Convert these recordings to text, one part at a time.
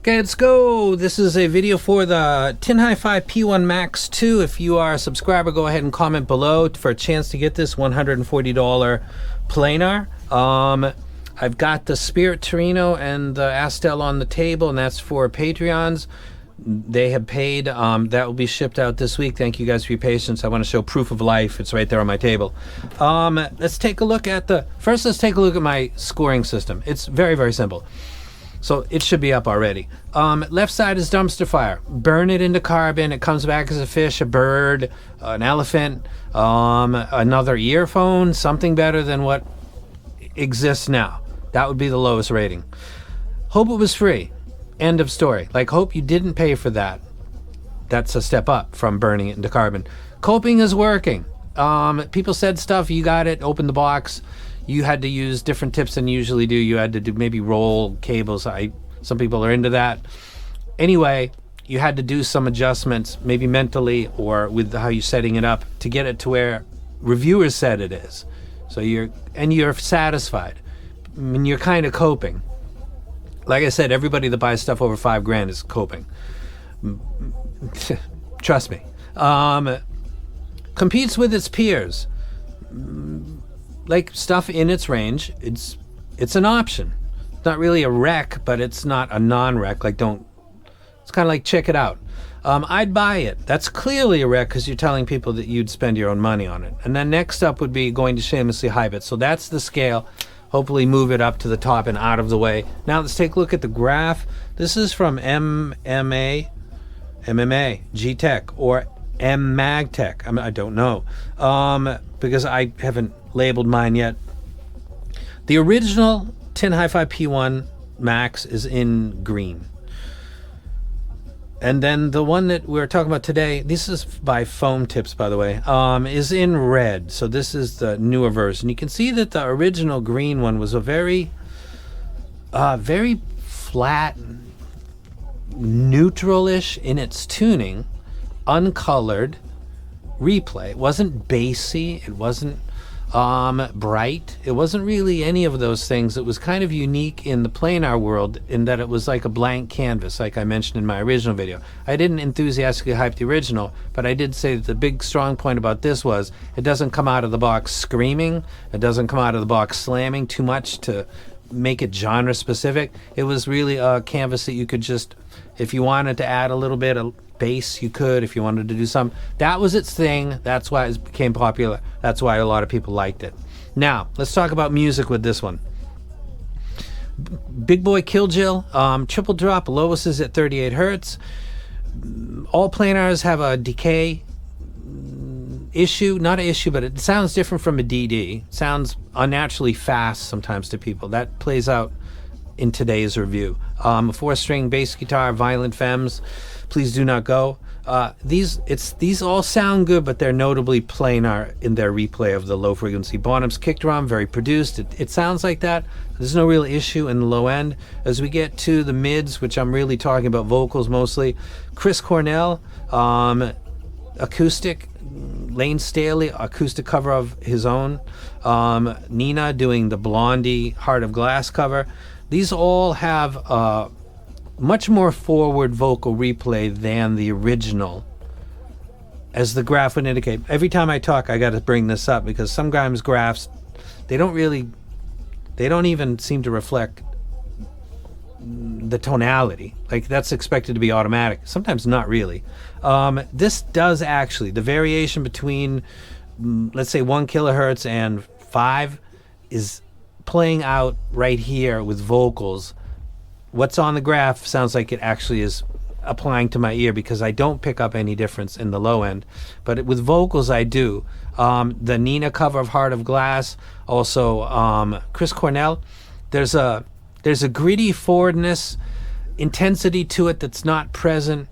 Okay, let's go. This is a video for the TinHifi P1 Max 2. If you are a subscriber, go ahead and comment below for a chance to get this $140 planar. I've got the Spirit Torino and the Astel on the table, and that's for Patreons. They have paid. That will be shipped out this week. Thank you guys for your patience. I want to show proof of life. It's right there on my table. Let's take a look at let's take a look at my scoring system. It's very, very simple. So it should be up already. Left side is dumpster fire. Burn it into carbon. It comes back as a fish, a bird, an elephant, another earphone, something better than what exists now. That would be the lowest rating. Hope it was free. End of story. Like, hope you didn't pay for that. That's a step up from burning it into carbon. Coping is working. People said stuff. You got it. Open the box. You had to use different tips than you usually do. You had to do maybe roll cables. Some people are into that. Anyway, you had to do some adjustments, maybe mentally or with how you're setting it up to get it to where reviewers said it is. So you're satisfied. I mean, you're kind of coping. Like I said, everybody that buys stuff over $5,000 is coping. Trust me. Competes with its peers. Like stuff in its range, it's an option. It's not really a wreck, but it's not a non-wreck. Like, it's kind of like, check it out. I'd buy it. That's clearly a wreck because you're telling people that you'd spend your own money on it. And then next up would be going to shamelessly hype it. So that's the scale. Hopefully move it up to the top and out of the way. Now let's take a look at the graph. This is from MMA G-Tech or M-Mag-Tech. I don't know because I haven't labeled mine yet. The original TinHifi P1 Max is in green. And then the one that we're talking about today, this is by Foam Tips, by the way, is in red. So this is the newer version. You can see that the original green one was a very flat, neutral-ish in its tuning, uncolored replay. It wasn't bassy. It wasn't bright. It wasn't really any of those things. It was kind of unique in the planar world in that it was like a blank canvas, like I mentioned in my original video. I didn't enthusiastically hype the original, but I did say that the big strong point about this was it doesn't come out of the box screaming. It doesn't come out of the box slamming too much to make it genre specific. It was really a canvas that you could just, if you wanted to add a little bit of bass, you could. If you wanted to do something, that was its thing. That's why it became popular. That's why a lot of people liked it. Now let's talk about music with this one. Big Boy Kill Jill, triple drop, lowest is at 38 hertz. All planars have a decay issue, not an issue, but it sounds different from a DD. It sounds unnaturally fast sometimes to people. That plays out in today's review. 4-string bass guitar, Violent Femmes, Please Do Not Go. These all sound good, but they're notably planar in their replay of the low frequency. Bonham's kick drum, very produced. It sounds like that. There's no real issue in the low end. As we get to the mids, which I'm really talking about vocals mostly, Chris Cornell, acoustic, Lane Staley, acoustic cover of his own, Nina doing the Blondie Heart of Glass cover. These all have much more forward vocal replay than the original, as the graph would indicate. Every time I talk, I got to bring this up because sometimes graphs, they don't even seem to reflect the tonality. Like, that's expected to be automatic. Sometimes not really. This does actually. The variation between, let's say, 1 kilohertz and 5 is playing out right here with vocals. What's on the graph sounds like it actually is applying to my ear because I don't pick up any difference in the low end. But with vocals, I do. The Nina cover of Heart of Glass, also Chris Cornell, there's a gritty forwardness, intensity to it that's not present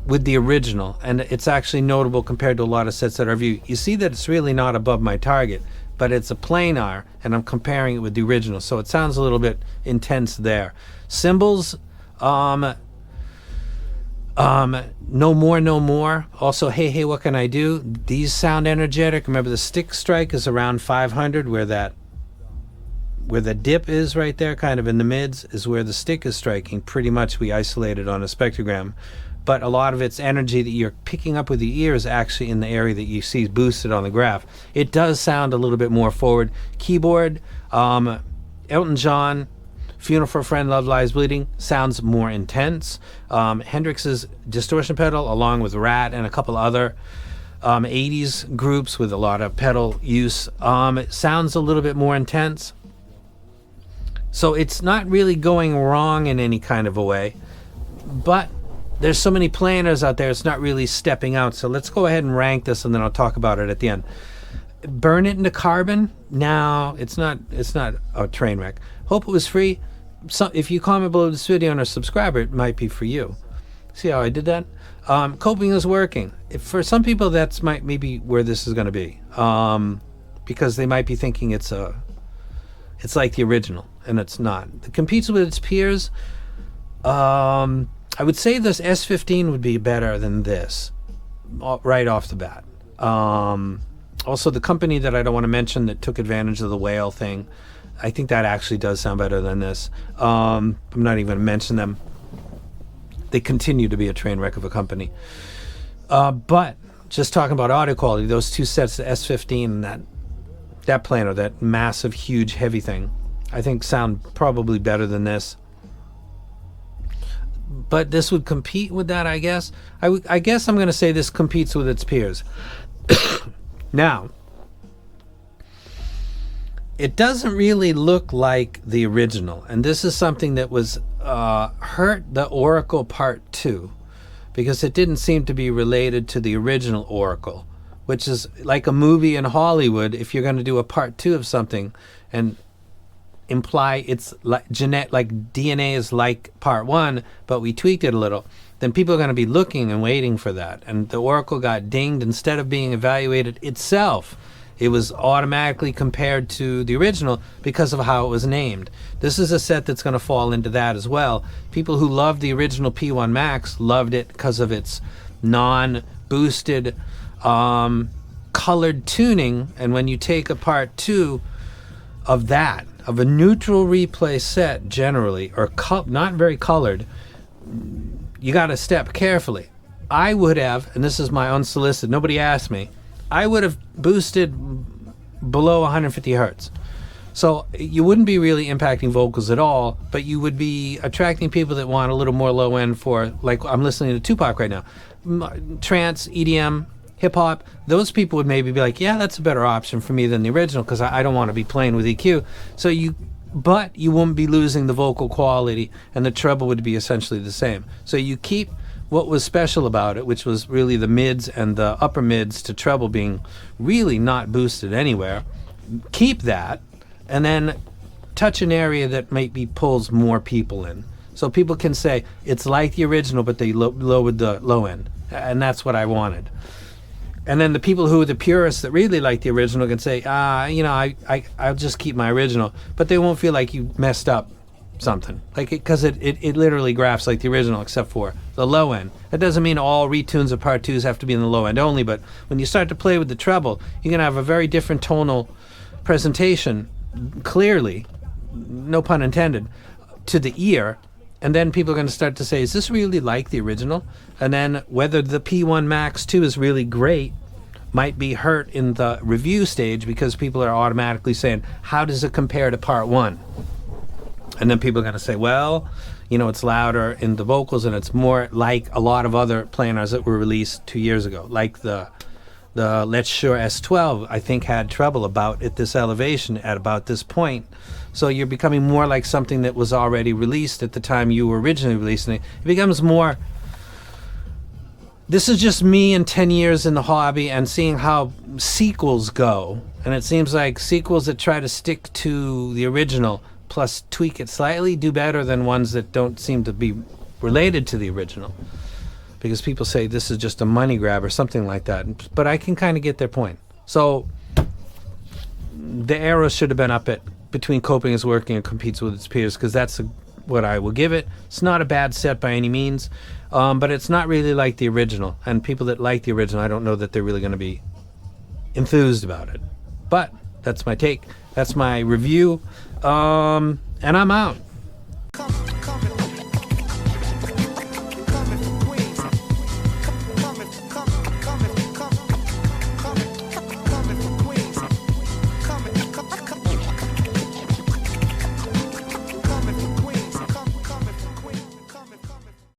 with the original, and it's actually notable compared to a lot of sets that are reviewed. You see that it's really not above my target, but it's a planar, and I'm comparing it with the original, so it sounds a little bit intense there. Cymbals, No More, No More. Also, Hey, Hey, What Can I Do? These sound energetic. Remember, the stick strike is around 500, where that where the dip is right there, kind of in the mids, is where the stick is striking. Pretty much we isolated on a spectrogram. But a lot of its energy that you're picking up with the ear is actually in the area that you see boosted on the graph. It does sound a little bit more forward. Keyboard, Elton John, Funeral for a Friend, Love Lies Bleeding, sounds more intense. Hendrix's distortion pedal, along with Rat and a couple other 80s groups with a lot of pedal use, it sounds a little bit more intense. So it's not really going wrong in any kind of a way, but there's so many Planars out there, it's not really stepping out. So let's go ahead and rank this, and then I'll talk about it at the end. Burn it into carbon? No, it's not a train wreck. Hope it was free. So if you comment below this video and are a subscriber, it might be for you. See how I did that? Coping is working. For some people, that's maybe where this is going to be, because they might be thinking it's like the original, and it's not. It competes with its peers. I would say this S15 would be better than this, right off the bat. Also, the company that I don't want to mention that took advantage of the whale thing, I think that actually does sound better than this. I'm not even going to mention them. They continue to be a train wreck of a company. But just talking about audio quality, those two sets, the S15 and that Planar, that massive, huge, heavy thing, I think sound probably better than this. But this would compete with that, I guess. I guess I'm going to say this competes with its peers. Now, it doesn't really look like the original, and this is something that was hurt the Oracle Part 2, because it didn't seem to be related to the original Oracle, which is like a movie in Hollywood. If you're going to do a Part 2 of something and imply it's like DNA is like Part 1, but we tweaked it a little, then people are going to be looking and waiting for that. And the Oracle got dinged. Instead of being evaluated itself, it was automatically compared to the original because of how it was named. This is a set that's going to fall into that as well. People who loved the original P1 Max loved it because of its non-boosted colored tuning. And when you take a Part 2 of that, of a neutral replay set generally, or not very colored, you got to step carefully. I would have, and this is my unsolicited, nobody asked me, I would have boosted below 150 hertz. So you wouldn't be really impacting vocals at all, but you would be attracting people that want a little more low end for, like I'm listening to Tupac right now, trance, EDM, hip hop. Those people would maybe be like, yeah, that's a better option for me than the original, because I don't want to be playing with EQ. But you won't be losing the vocal quality, and the treble would be essentially the same. So you keep what was special about it, which was really the mids and the upper mids to treble being really not boosted anywhere. Keep that, and then touch an area that maybe pulls more people in. So people can say, it's like the original, but they lowered the low end. And that's what I wanted. And then the people who are the purists that really like the original can say, I'll just keep my original. But they won't feel like you messed up something, because it literally graphs like the original except for the low end. That doesn't mean all retunes of Part 2s have to be in the low end only, but when you start to play with the treble, you're going to have a very different tonal presentation, clearly, no pun intended, to the ear. And then people are going to start to say, is this really like the original? And then whether the P1 Max 2 is really great might be hurt in the review stage, because people are automatically saying, how does it compare to Part 1? And then people are going to say, well, it's louder in the vocals, and it's more like a lot of other Planars that were released 2 years ago. Like the Let's Sure S12, I think, had treble about at this elevation at about this point. So you're becoming more like something that was already released at the time you were originally releasing it. It becomes more... This is just me in 10 years in the hobby and seeing how sequels go. And it seems like sequels that try to stick to the original plus tweak it slightly do better than ones that don't seem to be related to the original, because people say this is just a money grab or something like that. But I can kind of get their point. So the arrow should have been up at between Coping is Working and Competes with its peers, because that's what I will give it. It's not a bad set by any means, but it's not really like the original, and people that like the original, I don't know that they're really going to be enthused about it. But That's my take. That's my review. And I'm out.